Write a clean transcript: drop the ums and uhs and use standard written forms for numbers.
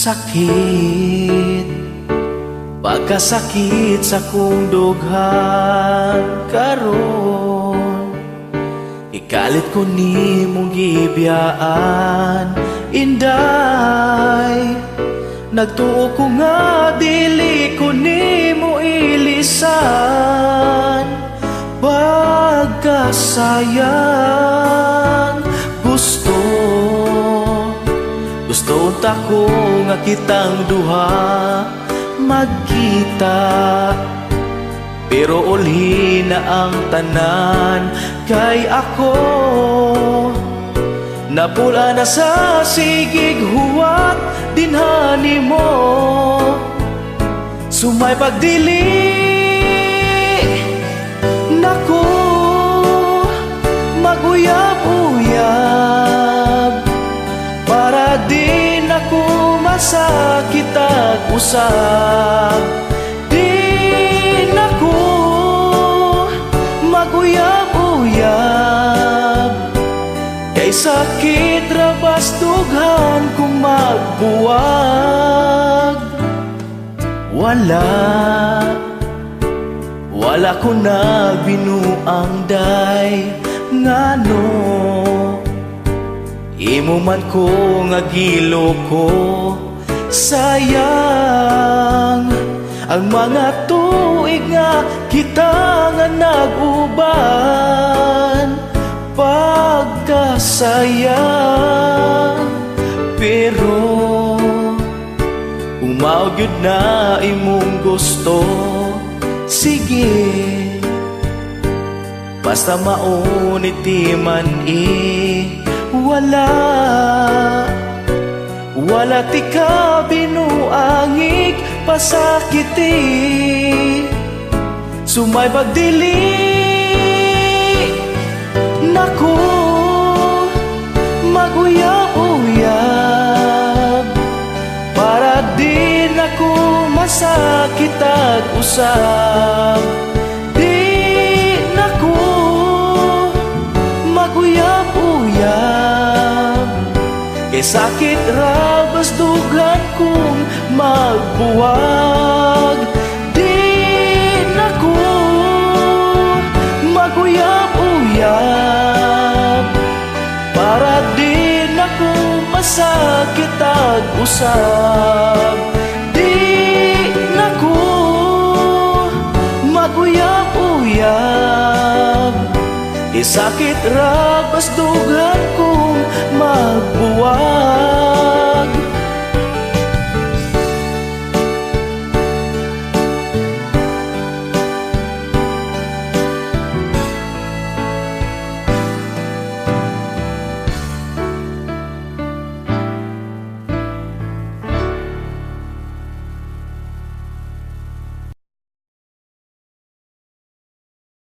sakit, pagkasakit sa kong dughan karon. Ikalit ko ni mong gibiyaan, inday. Nagtuo ko nga dili ko ni mo ilisan. Pagkasayang gusto unta ko nga kitang duha magkita. Pero ulhi na ang tanan, kay ako napula na sa sigig huwat dinhani mo. Sumay pagdili naku, maguyab-uyab para din ako masakit at usab. Din ako maguyab-uyab, kay sakit rabas dughan kung magbuwag. Wala ko na binuang day ngano. Imo man ko nga giloko, sayang ang mga tuig nga kita nga nag-uban. Pagkasayang pero kung maugyod na imong gusto, sige, basta mauniti man wala ti ka binuangig pasakiti. Sumay pagdili naku, maguyab-uyab para din ako masakit at usab. Di naku maguyab-uyab, kay sakit rabas dughan kung magbuwag. Di naku maguyab-uyab para din ako masakit at usab. Di naku maguyab-uyab, kay sakit rabas dughan kung magbuwag.